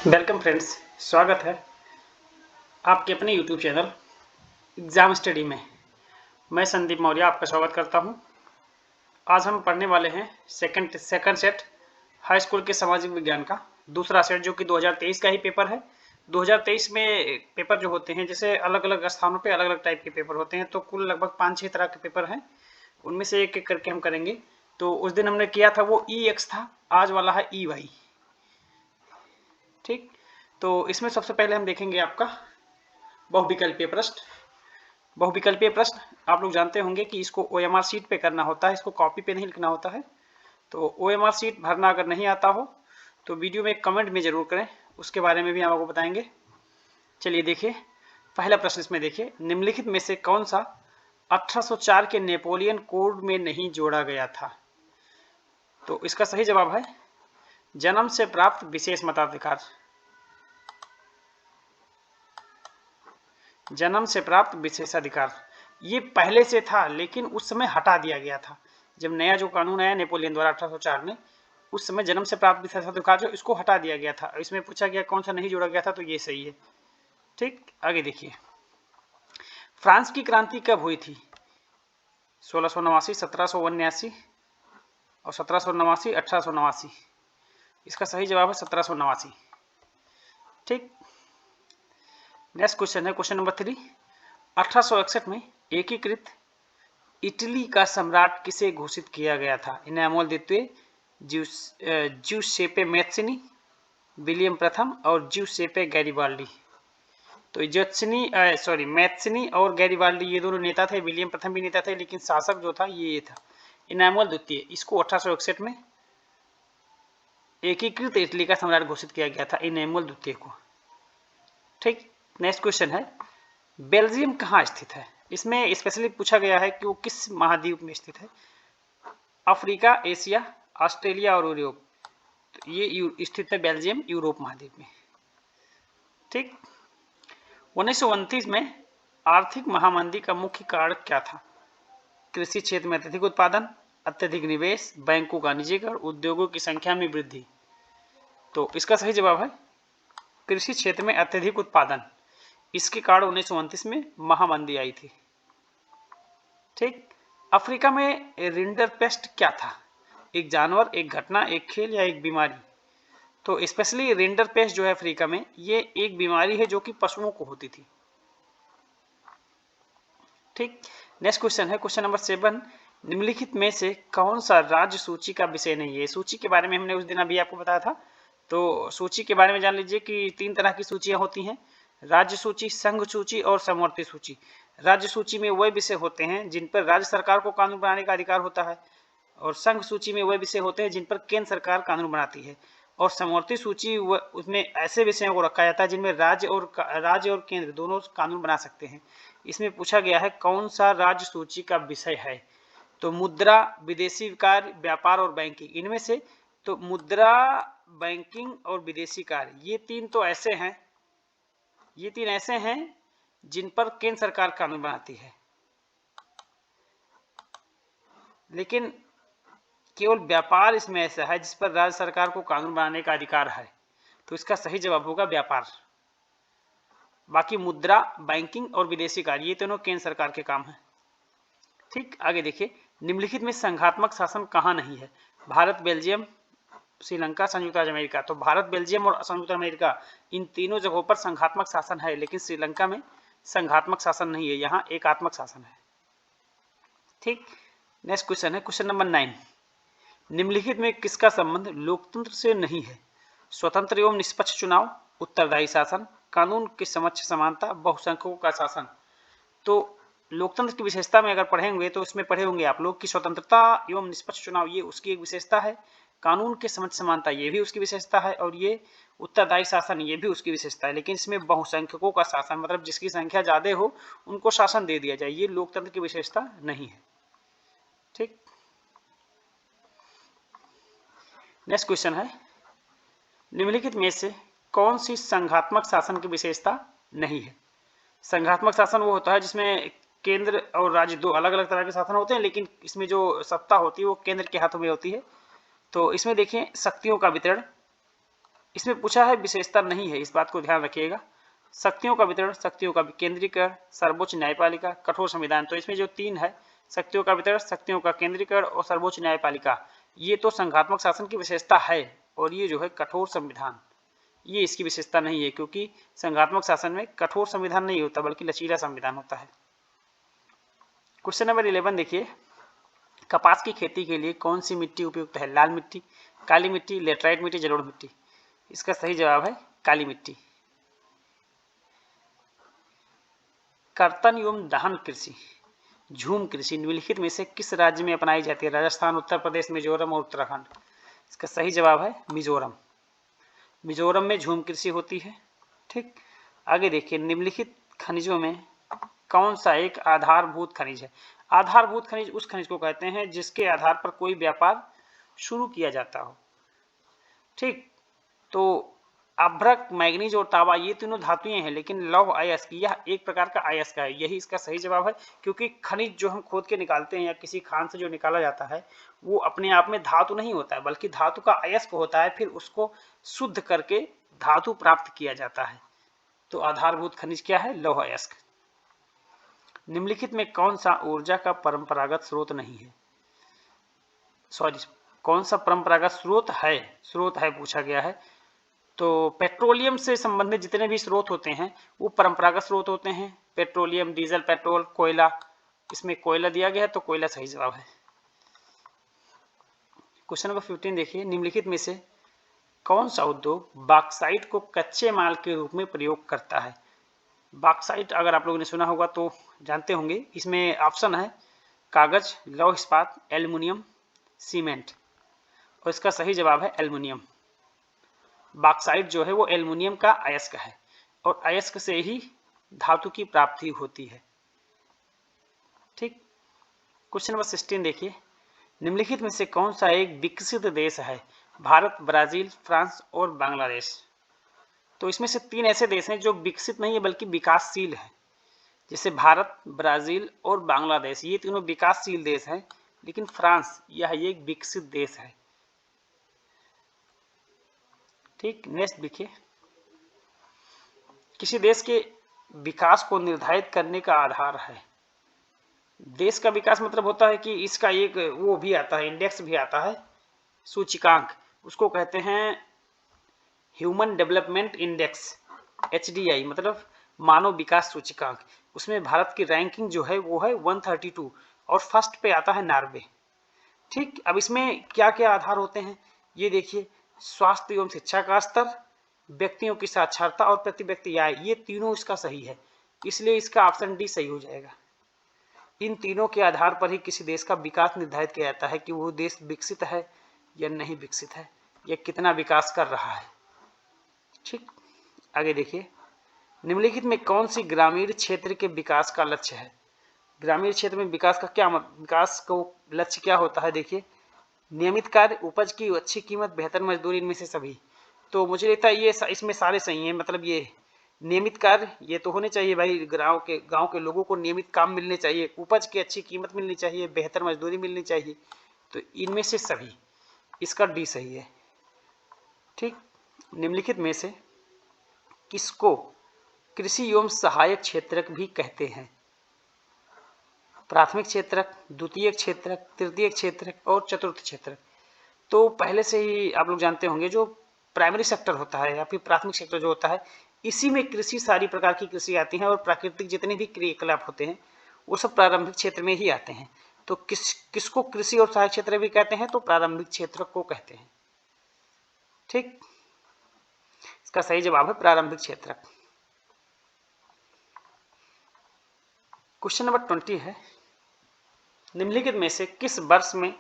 Welcome friends, स्वागत है आपके अपने YouTube चैनल एग्ज़ाम स्टडी में। मैं संदीप मौर्य आपका स्वागत करता हूं। आज हम पढ़ने वाले हैं सेकंड सेट हाई स्कूल के सामाजिक विज्ञान का दूसरा सेट, जो कि 2023 का ही पेपर है। 2023 में पेपर जो होते हैं, जैसे अलग अलग स्थानों पे अलग अलग टाइप के पेपर होते हैं, तो कुल लगभग 5-6 तरह के पेपर हैं। उनमें से एक एक करके हम करेंगे। तो उस दिन हमने किया था वो EX था, आज वाला है EY। ठीक, तो इसमें सबसे पहले हम देखेंगे आपका बहुविकल्पीय प्रश्न। बहुविकल्पीय प्रश्न आप लोग जानते होंगे कि इसको OMR शीट पे करना होता है, इसको कॉपी पे नहीं लिखना होता है। तो OMR शीट भरना अगर नहीं आता हो तो वीडियो में कमेंट में जरूर करें, उसके बारे में भी हम आपको बताएंगे। चलिए देखिए, पहला प्रश्न इसमें देखिए, निम्नलिखित में से कौन सा 1804 के नेपोलियन कोड में नहीं जोड़ा गया था? तो इसका सही जवाब है जन्म से प्राप्त विशेष मताधिकार। जन्म से प्राप्त विशेषाधिकार ये पहले से था, लेकिन उस समय हटा दिया गया था। जब नया जो कानून आया नेपोलियन द्वारा 1804 में, उस समय जन्म से प्राप्त विशेषाधिकार जो इसको हटा दिया गया था। इसमें पूछा गया कौन सा नहीं जोड़ा गया था, तो ये सही है। ठीक, आगे देखिए, फ्रांस की क्रांति कब हुई थी? 1689, 1789 और 1789, 1889। इसका सही जवाब है 1789। ठीक, नेक्स्ट क्वेश्चन है क्वेश्चन नंबर 3। 1861 में एकीकृत इटली का सम्राट किसे घोषित किया गया था? इनामुल द्वितीय, ज्यूसेप्पे मैत्सिनी, विलियम प्रथम और ज्यूसेप्पे गैरिबाल्डी। तो मैत्सिनी और गैरिबाल्डी ये दोनों नेता थे, विलियम प्रथम भी नेता थे, लेकिन शासक जो था ये था इनामुल द्वितीय। इसको 1861 में एकीकृत इटली का सम्राट घोषित किया गया था, इनामुल द्वितीय को। ठीक, नेक्स्ट क्वेश्चन है, बेल्जियम कहाँ स्थित है? इसमें स्पेशली पूछा गया है कि वो किस महाद्वीप में स्थित है। अफ्रीका, एशिया, ऑस्ट्रेलिया और यूरोप। तो ये स्थित है बेल्जियम यूरोप महाद्वीप में। ठीक, 1929 में आर्थिक महामंदी का मुख्य कारण क्या था? कृषि क्षेत्र में अत्यधिक उत्पादन, अत्यधिक निवेश, बैंकों का निजीकरण, उद्योगों की संख्या में वृद्धि। तो इसका सही जवाब है कृषि क्षेत्र में अत्यधिक उत्पादन। इसके कारण 1929 में महामंदी आई थी। ठीक, अफ्रीका में रिंडरपेस्ट क्या था? एक जानवर, एक घटना, एक खेल या एक बीमारी? तो स्पेशली रिंडरपेस्ट जो है अफ्रीका में, ये एक बीमारी है जो कि पशुओं को होती थी। ठीक, नेक्स्ट क्वेश्चन है क्वेश्चन नंबर 7। निम्नलिखित में से कौन सा राज्य सूची का विषय नहीं है? सूची के बारे में हमने उस दिन अभी आपको बताया था। तो सूची के बारे में जान लीजिए कि 3 तरह की सूचियां होती हैं, राज्य सूची, संघ सूची और समवर्ती सूची। राज्य सूची में वह विषय होते हैं जिन पर राज्य सरकार को कानून बनाने का अधिकार होता है, और संघ सूची में वह विषय होते हैं जिन पर केंद्र सरकार कानून बनाती है, और समवर्ती सूची उसमें ऐसे विषयों को रखा जाता है जिनमें राज्य और केंद्र दोनों कानून बना सकते हैं। इसमें पूछा गया है कौन सा राज्य सूची का विषय है? तो मुद्रा, विदेशी कार्य, व्यापार और बैंकिंग, इनमें से तो मुद्रा, बैंकिंग और विदेशी कार्य, ये तीन ऐसे हैं जिन पर केंद्र सरकार कानून बनाती है, लेकिन केवल व्यापार इसमें ऐसा है जिस पर राज्य सरकार को कानून बनाने का अधिकार है। तो इसका सही जवाब होगा व्यापार। बाकी मुद्रा, बैंकिंग और विदेशी कार्य ये तीनों केंद्र सरकार के काम है। ठीक, आगे देखिए, निम्नलिखित में संघात्मक शासन कहाँ नहीं है? भारत, बेल्जियम, श्रीलंका, संयुक्त राज्य अमेरिका। तो भारत, बेल्जियम और संयुक्त अमेरिका, इन तीनों जगहों पर संघात्मक शासन है, लेकिन श्रीलंका में संघात्मक शासन नहीं है, यहाँ एकात्मक शासन है। ठीक, नेक्स्ट क्वेश्चन है क्वेश्चन नंबर 9। निम्नलिखित में किसका संबंध लोकतंत्र से नहीं है? स्वतंत्र एवं निष्पक्ष चुनाव, उत्तरदायी शासन, कानून के समक्ष समानता, बहुसंख्यकों का शासन। तो लोकतंत्र की विशेषता में अगर पढ़ेंगे तो इसमें पढ़े होंगे आप लोग कि स्वतंत्रता एवं निष्पक्ष चुनाव ये उसकी एक विशेषता है, कानून के समक्ष समानता ये भी उसकी विशेषता है, और ये उत्तरदायी शासन ये भी उसकी विशेषता है। लेकिन इसमें बहुसंख्यकों का शासन, मतलब जिसकी संख्या ज्यादा हो उनको शासन दे दिया जाए, ये लोकतंत्र की विशेषता नहीं है। ठीक, नेक्स्ट क्वेश्चन है, निम्नलिखित में से कौन सी संघात्मक शासन की विशेषता नहीं है? संघात्मक शासन वो होता है जिसमें केंद्र और राज्य दो अलग अलग तरह के शासन होते हैं, लेकिन इसमें जो सत्ता होती है वो केंद्र के हाथों में होती है। तो इसमें देखिए, शक्तियों का वितरण, इसमें पूछा है विशेषता नहीं है, इस बात को ध्यान रखिएगा। शक्तियों का वितरण, शक्तियों का केंद्रीकरण, सर्वोच्च न्यायपालिका, कठोर संविधान। तो इसमें जो 3 है, शक्तियों का वितरण, शक्तियों का केंद्रीकरण और सर्वोच्च न्यायपालिका, ये तो संघात्मक शासन की विशेषता है। और ये जो है कठोर संविधान, ये इसकी विशेषता नहीं है, क्योंकि संघात्मक शासन में कठोर संविधान नहीं होता बल्कि लचीला संविधान होता है। क्वेश्चन नंबर 11 देखिए, कपास की खेती के लिए कौन सी मिट्टी उपयुक्त है? लाल मिट्टी, काली मिट्टी, लेटराइट मिट्टी, जलोढ़ मिट्टी। इसका सही जवाब है काली मिट्टी। कर्तन एवं दहन कृषि, झूम कृषि निम्नलिखित में से किस राज्य में अपनाई जाती है? राजस्थान, उत्तर प्रदेश, मिजोरम और उत्तराखंड। इसका सही जवाब है मिजोरम। मिजोरम में झूम कृषि होती है। ठीक, आगे देखिए, निम्नलिखित खनिजों में कौन सा एक आधारभूत खनिज है? आधारभूत खनिज उस खनिज को कहते हैं जिसके आधार पर कोई व्यापार शुरू किया जाता हो। ठीक, तो अभ्रक, मैग्नीज और तांबा ये तीनों धातुएं हैं, लेकिन लौह अयस्क यह एक प्रकार का अयस्क है, यही इसका सही जवाब है। क्योंकि खनिज जो हम खोद के निकालते हैं या किसी खान से जो निकाला जाता है वो अपने आप में धातु नहीं होता है, बल्कि धातु का अयस्क होता है, फिर उसको शुद्ध करके धातु प्राप्त किया जाता है। तो आधारभूत खनिज क्या है? लौह अयस्क। निम्नलिखित में कौन सा ऊर्जा का परंपरागत स्रोत नहीं है? सॉरी, कौन सा परंपरागत स्रोत है पूछा गया है। तो पेट्रोलियम से संबंधित जितने भी स्रोत होते हैं वो परंपरागत स्रोत होते हैं। पेट्रोलियम, डीजल, पेट्रोल, कोयला, इसमें कोयला दिया गया है तो कोयला सही जवाब है। क्वेश्चन नंबर 15 देखिए, निम्नलिखित में से कौन सा उद्योग बॉक्साइट को कच्चे माल के रूप में प्रयोग करता है? बॉक्साइट अगर आप लोगों ने सुना होगा तो जानते होंगे। इसमें ऑप्शन है कागज, लौह इस्पात, एल्युमिनियम, सीमेंट। और इसका सही जवाब है एल्युमिनियम। बॉक्साइट जो है वो एल्युमिनियम का अयस्क है और अयस्क से ही धातु की प्राप्ति होती है। ठीक, क्वेश्चन नंबर 16 देखिए, निम्नलिखित में से कौन सा एक विकसित देश है? भारत, ब्राजील, फ्रांस और बांग्लादेश। तो इसमें से 3 ऐसे देश हैं जो विकसित नहीं है बल्कि विकासशील है। जैसे भारत, ब्राजील और बांग्लादेश, ये तीनों विकासशील देश हैं, लेकिन फ्रांस यह एक विकसित देश है। ठीक, नेक्स्ट देखिए, किसी देश के विकास को निर्धारित करने का आधार है। देश का विकास मतलब होता है कि इसका एक वो भी आता है, इंडेक्स भी आता है, सूचकांक, उसको कहते हैं ह्यूमन डेवलपमेंट इंडेक्स, HDI, मतलब मानव विकास सूचकांक। उसमें भारत की रैंकिंग जो है वो है 132 और फर्स्ट पे आता है नॉर्वे। ठीक, अब इसमें क्या क्या आधार होते हैं ये देखिए, स्वास्थ्य एवं शिक्षा का स्तर, व्यक्तियों की साक्षरता और प्रति व्यक्ति आय, ये तीनों इसका सही है, इसलिए इसका ऑप्शन डी सही हो जाएगा। इन तीनों के आधार पर ही किसी देश का विकास निर्धारित किया जाता है कि वो देश विकसित है या नहीं विकसित है, या कितना विकास कर रहा है। ठीक, आगे देखिए, निम्नलिखित में कौन सी ग्रामीण क्षेत्र के विकास का लक्ष्य है? ग्रामीण क्षेत्र में विकास का क्या विकास को लक्ष्य क्या होता है? देखिए, नियमित कार्य, उपज की अच्छी कीमत, बेहतर मजदूरी, इनमें से सभी। तो मुझे लगता है ये इसमें सारे सही हैं। मतलब ये नियमित कार्य ये तो होने चाहिए भाई, गांव के लोगों को नियमित काम मिलने चाहिए, उपज की अच्छी कीमत मिलनी चाहिए, बेहतर मजदूरी मिलनी चाहिए। तो इनमें से सभी, इसका डी सही है। ठीक, निम्नलिखित में से किसको कृषि एवं सहायक क्षेत्रक भी कहते हैं? प्राथमिक क्षेत्रक, द्वितीयक क्षेत्रक, तृतीयक क्षेत्रक और चतुर्थ क्षेत्रक। तो पहले से ही आप लोग जानते होंगे, जो प्राइमरी सेक्टर होता है या फिर प्राथमिक सेक्टर जो होता है, इसी में कृषि, सारी प्रकार की कृषि आती है और प्राकृतिक जितने भी क्रियाकलाप होते हैं वो सब प्रारंभिक क्षेत्र में ही आते हैं। तो किसको कृषि और सहायक क्षेत्र भी कहते हैं? तो प्रारंभिक क्षेत्र को कहते हैं। ठीक, इसका सही जवाब है प्रारंभिक क्षेत्र। क्वेश्चन नंबर 20 है, निम्नलिखित में से किस वर्ष में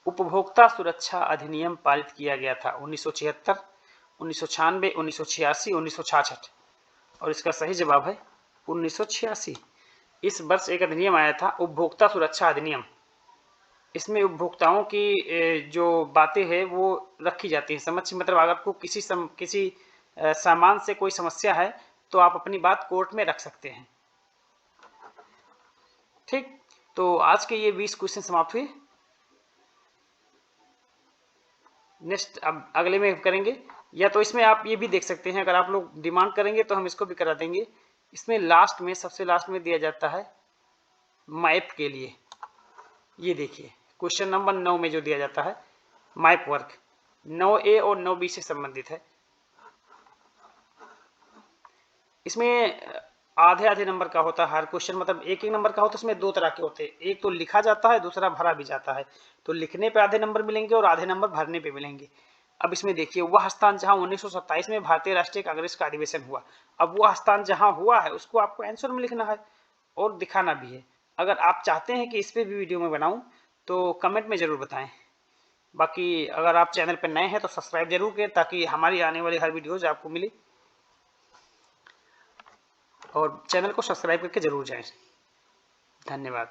उपभोक्ता सुरक्षा अधिनियम पारित किया गया था? 1976, 1996, 1986, 1966। और इसका सही जवाब है 1986। इस वर्ष एक अधिनियम आया था, उपभोक्ता सुरक्षा अधिनियम। इसमें उपभोक्ताओं की जो बातें हैं वो रखी जाती है समझ, मतलब अगर आपको किसी सामान से कोई समस्या है तो आप अपनी बात कोर्ट में रख सकते हैं। ठीक, तो आज के ये 20 क्वेश्चन समाप्त हुए। नेक्स्ट अब अगले में करेंगे या तो इसमें आप ये भी देख सकते हैं, अगर आप लोग डिमांड करेंगे तो हम इसको भी करा देंगे। इसमें लास्ट में, सबसे लास्ट में दिया जाता है मैप के लिए। ये देखिए क्वेश्चन नंबर 9 में जो दिया जाता है मैप वर्क, 9A और 9B से संबंधित है। इसमें आधे आधे नंबर का होता है हर क्वेश्चन, मतलब एक एक नंबर का होता है। इसमें दो तरह के होते हैं, एक तो लिखा जाता है, दूसरा भरा भी जाता है। तो लिखने पे आधे नंबर मिलेंगे और आधे नंबर भरने पे मिलेंगे। अब इसमें देखिए, वह स्थान जहां 1927 में भारतीय राष्ट्रीय कांग्रेस का अधिवेशन हुआ, अब वह स्थान जहां हुआ है उसको आपको आंसर में लिखना है और दिखाना भी है। अगर आप चाहते हैं कि इस पे भी वीडियो में बनाऊं तो कमेंट में जरूर बताएं। बाकी अगर आप चैनल पर नए हैं तो सब्सक्राइब जरूर करें ताकि हमारी आने वाली हर वीडियोज आपको मिले, और चैनल को सब्सक्राइब करके जरूर जाएं। धन्यवाद।